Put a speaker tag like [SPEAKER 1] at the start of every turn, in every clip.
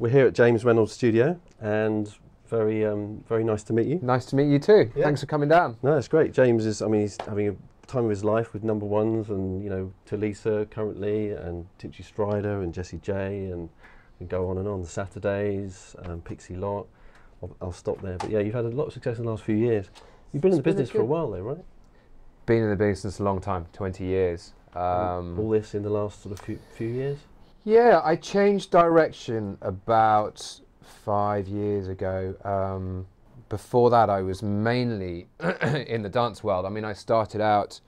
[SPEAKER 1] We're here at James Reynolds' studio, and very nice to meet you.
[SPEAKER 2] Nice to meet you too.
[SPEAKER 1] Yeah.
[SPEAKER 2] Thanks for coming down.
[SPEAKER 1] No, it's great. James is, he's having a time of his life with number ones, and Tulisa currently, and Tinchy Strider, and Jessie J, and go on and on. The Saturdays, Pixie Lot. I'll stop there. But yeah, you've had a lot of success in the last few years. You've been in the business for a while, though, right?
[SPEAKER 2] Been in the business a long time, 20 years.
[SPEAKER 1] All this in the last sort of few years.
[SPEAKER 2] Yeah, I changed direction about 5 years ago. Before that, I was mainly in the dance world. I mean, I started out,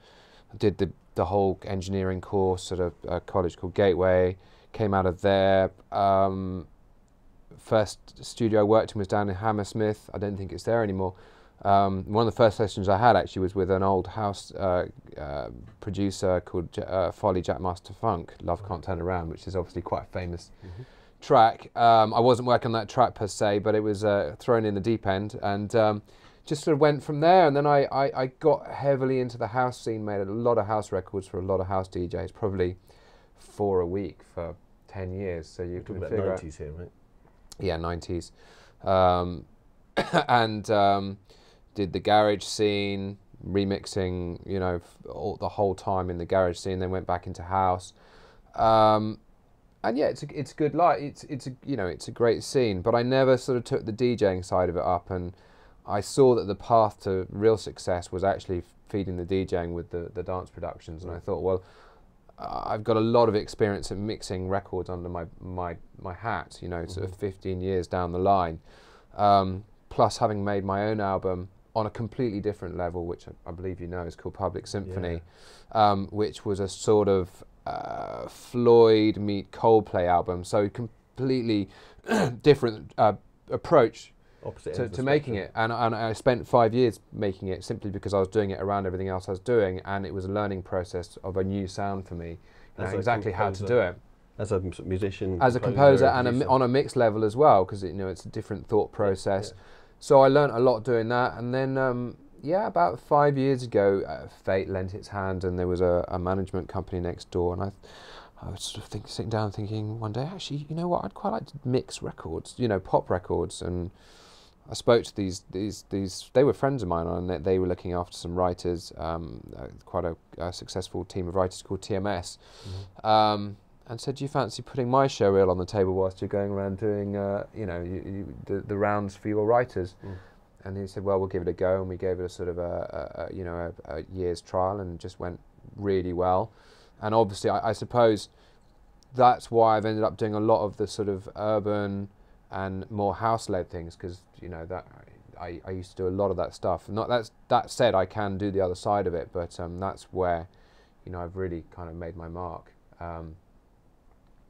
[SPEAKER 2] I did the whole engineering course at a college called Gateway, came out of there. First studio I worked in was down in Hammersmith. I don't think it's there anymore. One of the first sessions I had actually was with an old house producer called Folly Jackmaster Funk, Love Can't Turn Around, which is obviously quite a famous track. I wasn't working on that track per se, but it was thrown in the deep end, and just sort of went from there. And then I got heavily into the house scene, made a lot of house records for a lot of house DJs, probably 4 a week for 10 years. So you can figure out
[SPEAKER 1] 90s here, right?
[SPEAKER 2] Yeah, 90s. And did the garage scene, remixing, the whole time in the garage scene. Then went back into house, and yeah, it's a good life. It's a great scene. But I never sort of took the DJing side of it up, and I saw that the path to real success was actually feeding the DJing with the dance productions. And I thought, well, I've got a lot of experience at mixing records under my hat. Sort of 15 years down the line. Plus having made my own album on a completely different level, which I believe you know is called Public Symphony, which was a sort of Floyd meet Coldplay album, so completely different approach to making it. And I spent 5 years making it simply because I was doing it around everything else I was doing, and it was a learning process of a new sound for me, exactly how to do it.
[SPEAKER 1] As a musician,
[SPEAKER 2] as a composer, and on a mixed level as well, because it's a different thought process. Yeah. So I learnt a lot doing that, and then about 5 years ago, fate lent its hand, and there was a management company next door, and I was sort of sitting down thinking one day, actually, you know what, I'd quite like to mix records, pop records. And I spoke to these they were friends of mine, and they were looking after some writers, quite a successful team of writers called TMS. And said, do you fancy putting my show reel on the table whilst you're going around doing, the rounds for your writers? And he said, well, we'll give it a go. And we gave it a sort of a year's trial, and just went really well. And obviously, I suppose that's why I've ended up doing a lot of the sort of urban and more house-led things, because that I used to do a lot of that stuff. That said, I can do the other side of it, but that's where I've really kind of made my mark.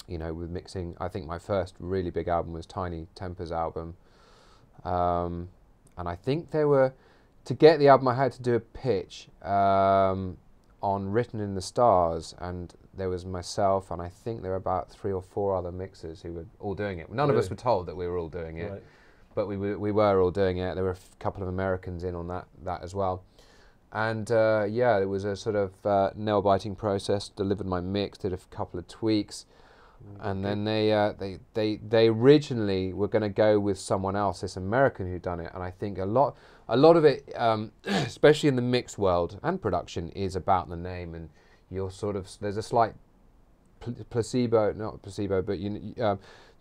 [SPEAKER 2] With mixing. I think my first really big album was Tiny Temper's album, and I think to get the album I had to do a pitch on Written in the Stars, and there was myself, and I think there were about 3 or 4 other mixers who were all doing it. None of us were told that we were all doing it, but we were all doing it. There were a couple of Americans in on that as well. And it was a sort of nail-biting process. Delivered my mix, did a couple of tweaks. And then they originally were going to go with someone else, this American who'd done it, and I think a lot of it, especially in the mix world and production, is about the name, and you're sort of, there's a slight placebo, not placebo, but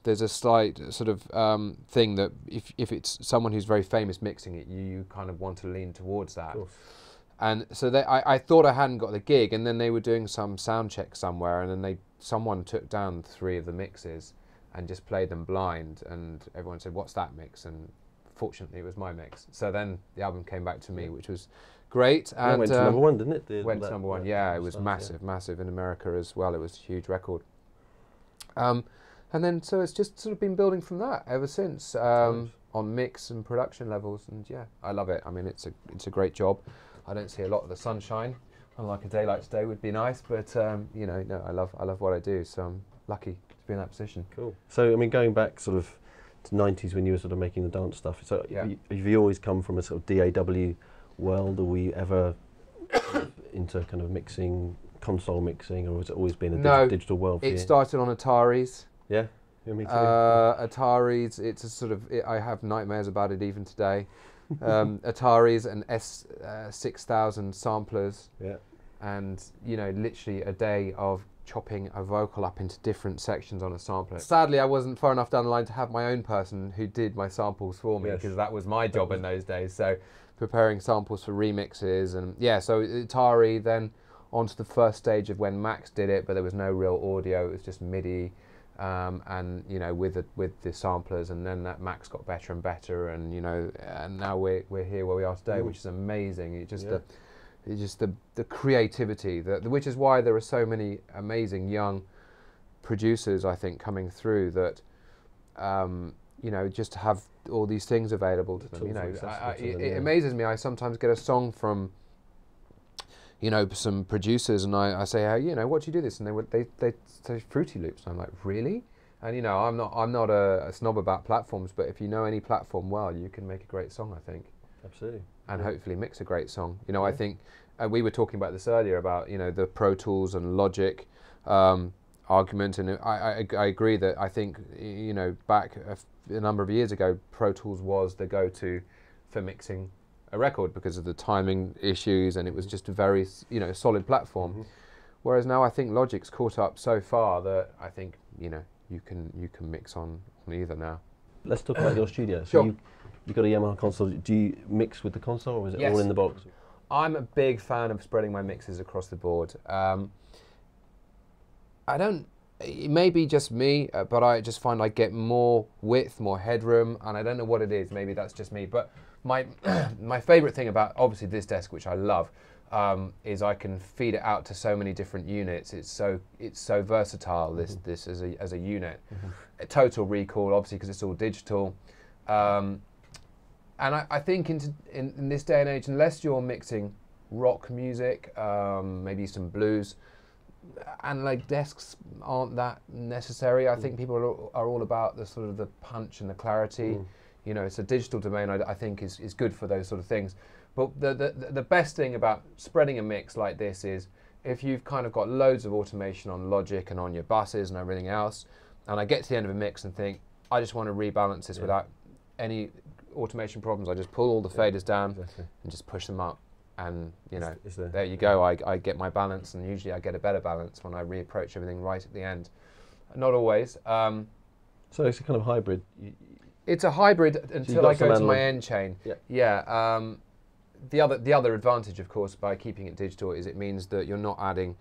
[SPEAKER 2] there's a slight sort of thing that if it's someone who's very famous mixing it, you kind of want to lean towards that. And so I thought I hadn't got the gig, and then they were doing some sound check somewhere, and then someone took down 3 of the mixes and just played them blind, and everyone said, what's that mix? And fortunately it was my mix. So then the album came back to me, which was great. And
[SPEAKER 1] it went to number 1, didn't it?
[SPEAKER 2] Went to number 1, yeah. It was massive in America as well. It was a huge record. And then so it's just sort of been building from that ever since, on mix and production levels, and yeah, I love it. I mean, it's a great job. I don't see a lot of the sunshine. Unlike a day like today would be nice, but no, I love what I do, so I'm lucky to be in that position.
[SPEAKER 1] Cool. So I mean, going back sort of to the 90s when you were sort of making the dance stuff, so have you always come from a sort of DAW world, or were you ever into kind of mixing, console mixing, or has it always been a digital world for you?
[SPEAKER 2] It started on Ataris.
[SPEAKER 1] Yeah. Yeah, me too.
[SPEAKER 2] Ataris, it's a sort of, I have nightmares about it even today. Ataris and S6000 samplers.
[SPEAKER 1] Yeah.
[SPEAKER 2] And, you know, literally a day of chopping a vocal up into different sections on a sampler. Sadly, I wasn't far enough down the line to have my own person who did my samples for me, because that was my job in those days. So preparing samples for remixes, and yeah, so Atari, then onto the first stage of when Max did it, but there was no real audio, it was just MIDI, and you know, with the samplers, and then that Max got better and better, and you know, and now we're here where we are today, which is amazing. It's just the creativity, which is why there are so many amazing young producers, I think, coming through that, you know, just to have all these things available to them. You know, it amazes me. I sometimes get a song from, you know, some producers, and I say, hey, you know, what do you do this? And they say Fruity Loops. And I'm like, really? And you know, I'm not a snob about platforms, but if you know any platform well, you can make a great song, I think.
[SPEAKER 1] Absolutely.
[SPEAKER 2] And hopefully mix a great song. You know, I think we were talking about this earlier about, you know, the Pro Tools and Logic argument, and I agree that I think, you know, back a number of years ago, Pro Tools was the go-to for mixing a record because of the timing issues, and it was just a very, you know, solid platform. Whereas now I think Logic's caught up so far that I think, you know, you can mix on either now.
[SPEAKER 1] Let's talk about your studio. So
[SPEAKER 2] Sure.
[SPEAKER 1] you've got a Yamaha console. Do you mix with the console, or is it all in the box?
[SPEAKER 2] I'm a big fan of spreading my mixes across the board. It may be just me, but I just find I get more width, more headroom, and I don't know what it is. Maybe that's just me. But my my favorite thing about obviously this desk, which I love, is I can feed it out to so many different units. It's so versatile. This as a unit. A total recall, obviously, because it's all digital. And I think in this day and age, unless you're mixing rock music, maybe some blues, and like desks aren't that necessary. I think people are all about the sort of the punch and the clarity. You know, it's a digital domain. I think is good for those sort of things. But the best thing about spreading a mix like this is if you've kind of got loads of automation on Logic and on your buses and everything else, and I get to the end of a mix and think, I just want to rebalance this without any automation problems. I just pull all the faders down and just push them up, and you know, there you go. I get my balance, and usually I get a better balance when I reapproach everything right at the end. Not always.
[SPEAKER 1] So it's a kind of hybrid.
[SPEAKER 2] It's a hybrid until I go to my end chain. The other advantage, of course, by keeping it digital is it means that you're not adding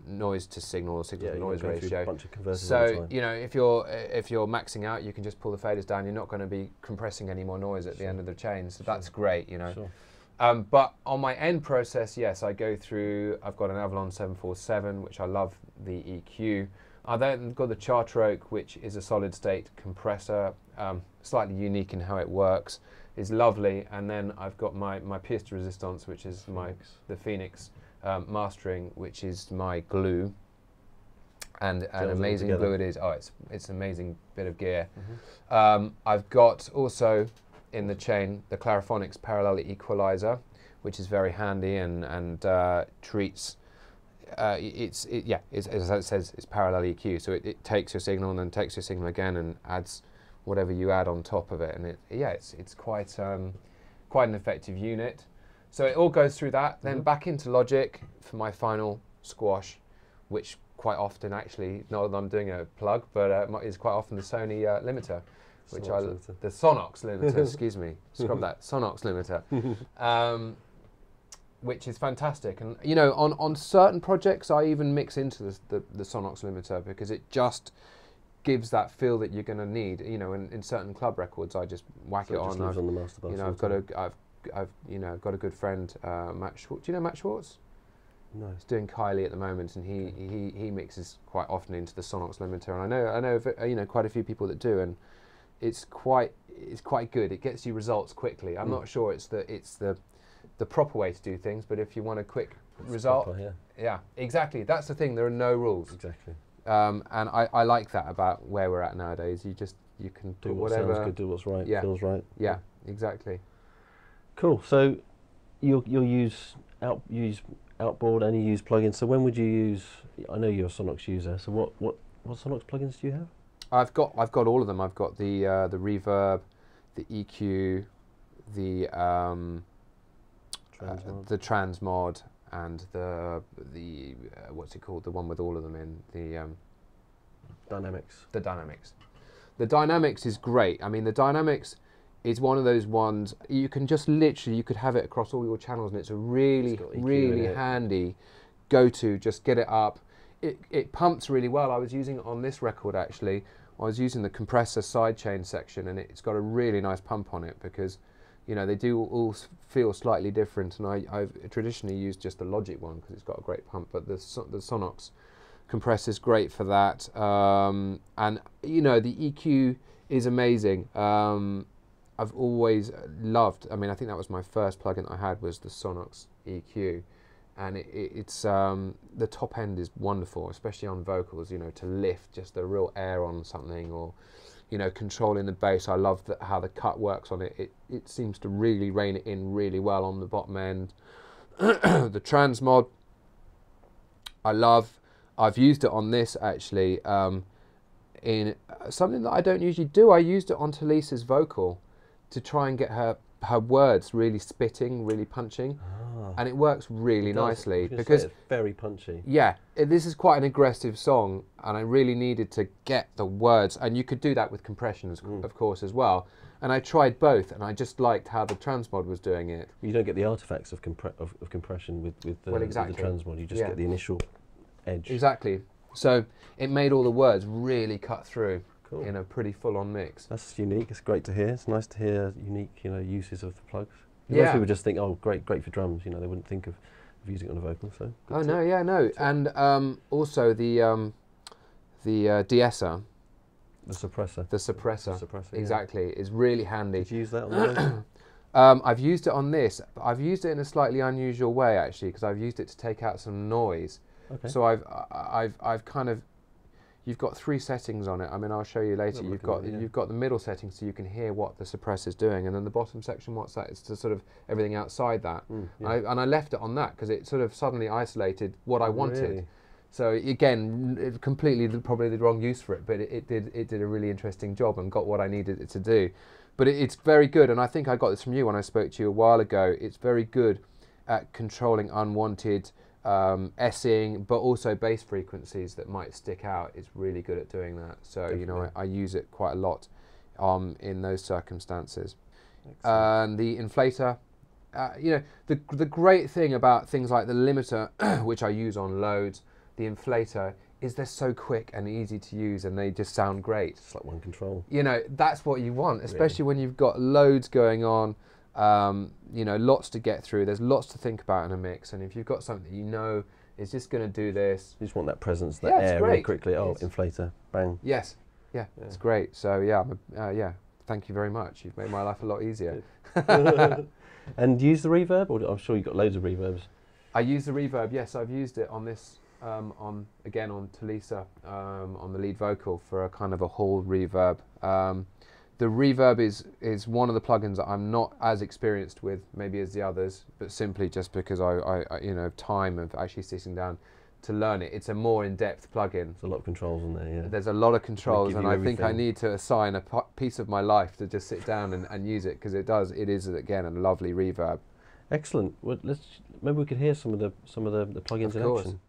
[SPEAKER 2] noise to signal or signal to noise ratio.
[SPEAKER 1] A bunch of converters
[SPEAKER 2] so you know, if you're maxing out, you can just pull the faders down. You're not going to be compressing any more noise at the end of the chain. So that's great, you know. But on my end process, yes, I go through. I've got an Avalon 747, which I love the EQ. I then got the Charter Oak, which is a solid state compressor, slightly unique in how it works. Is lovely, and then I've got my pièce de résistance, which is the Phoenix mastering, which is my glue, and an amazing glue it is. Oh, it's an amazing bit of gear. I've got also in the chain the Clariphonics parallel equalizer, which is very handy and treats. As it says, it's parallel EQ, so it takes your signal and then takes your signal again and adds whatever you add on top of it, and it's quite an effective unit. So it all goes through that, then back into Logic for my final squash, which quite often, actually, not that I'm doing a plug, but is quite often the Sony Limiter, which the Sonnox Limiter, excuse me, scrub that, Sonnox Limiter, which is fantastic. And you know, on certain projects, I even mix into the Sonnox Limiter because it just gives that feel that you're going to need. You know, in certain club records, I just whack it on.
[SPEAKER 1] Just lives on the master bus.
[SPEAKER 2] You know, I've got a good friend, Matt Schwartz. Do you know Matt Schwartz?
[SPEAKER 1] No.
[SPEAKER 2] He's doing Kylie at the moment, and he mixes quite often into the Sonnox Limiter, and I know you know, quite a few people that do, and it's quite good. It gets you results quickly. I'm not sure it's the proper way to do things, but if you want a quick result,
[SPEAKER 1] proper,
[SPEAKER 2] yeah, exactly. That's the thing. There are no rules.
[SPEAKER 1] Exactly.
[SPEAKER 2] And I like that about where we're at nowadays. You can do whatever.
[SPEAKER 1] Sounds good, do what's right, feels right.
[SPEAKER 2] Yeah, exactly.
[SPEAKER 1] Cool. So you'll use outboard and you use plugins. So when would you use? I know you're a Sonnox user. So what Sonnox plugins do you have?
[SPEAKER 2] I've got all of them. I've got the reverb, the EQ, the transmod, and the what's it called? The one with all of them in the
[SPEAKER 1] Dynamics.
[SPEAKER 2] The Dynamics. The Dynamics is great. I mean, the Dynamics is one of those ones you can just literally, you could have it across all your channels, and it's a really handy go-to. Just get it up. It pumps really well. I was using it on this record actually. I was using the compressor sidechain section, and it's got a really nice pump on it because, you know, they do all feel slightly different. And I've traditionally used just the Logic one because it's got a great pump, but the Sonnox compressor is great for that. And you know, the EQ is amazing. I've always loved. I mean, I think that was my first plugin I had was the Sonnox EQ. And it's the top end is wonderful, especially on vocals. You know, to lift just the real air on something, or you know, controlling the bass. I love how the cut works on it. It seems to really rein it in really well on the bottom end. The transmod, I love. I've used it on this actually in something that I don't usually do. I used it on Tulisa's vocal to try and get her words really spitting, really punching. And it works really nicely because
[SPEAKER 1] it's very punchy.
[SPEAKER 2] Yeah, this is quite an aggressive song, and I really needed to get the words. And you could do that with compressions, of course, as well. And I tried both, and I just liked how the transmod was doing it.
[SPEAKER 1] You don't get the artifacts of compression with the transmod. You just get the initial edge.
[SPEAKER 2] Exactly. So it made all the words really cut through in a pretty full-on mix.
[SPEAKER 1] That's unique. It's great to hear. It's nice to hear unique, you know, uses of the plugs. Most people just think, oh, great for drums. You know, they wouldn't think of using it on a vocal. So.
[SPEAKER 2] No. And also the Dsr.
[SPEAKER 1] The suppressor.
[SPEAKER 2] The suppressor. Exactly. Is really handy.
[SPEAKER 1] Did you use that on the
[SPEAKER 2] I've used it on this. But I've used it in a slightly unusual way actually, because I've used it to take out some noise. Okay. So I've kind of. You've got 3 settings on it. I mean, I'll show you later. You've got the middle setting, so you can hear what the suppressor's doing, and then the bottom section, what's that? It's to sort of everything outside that. And I left it on that because it sort of suddenly isolated what I wanted. Really? So again, completely probably the wrong use for it, but it did a really interesting job and got what I needed it to do. But it's very good, and I think I got this from you when I spoke to you a while ago. It's very good at controlling unwanted S-ing, but also bass frequencies that might stick out. It's really good at doing that. So definitely. You know, I use it quite a lot in those circumstances. And the inflator, you know, the great thing about things like the limiter, which I use on loads, the inflator is they're so quick and easy to use, and they just sound great.
[SPEAKER 1] It's like one control.
[SPEAKER 2] You know, that's what you want, especially when you've got loads going on. You know, lots to get through. There's lots to think about in a mix, and if you've got something that you know is just going to do this,
[SPEAKER 1] you just want that presence, that air really quickly. Oh, inflator, bang.
[SPEAKER 2] Yes, yeah, it's great. So yeah, yeah. Thank you very much. You've made my life a lot easier.
[SPEAKER 1] And use the reverb, or I'm sure you've got loads of reverbs.
[SPEAKER 2] I use the reverb. Yes, I've used it on this. On Tulisa, on the lead vocal for a kind of a hall reverb. The reverb is one of the plugins that I'm not as experienced with maybe as the others, but simply just because I you know, time of actually sitting down to learn it. It's a more in-depth plugin.
[SPEAKER 1] There's a lot of controls in there, yeah.
[SPEAKER 2] There's a lot of controls, and I think I need to assign a piece of my life to just sit down and use it, because it is again a lovely reverb.
[SPEAKER 1] Excellent. Well, maybe we could hear some of the plugins in action.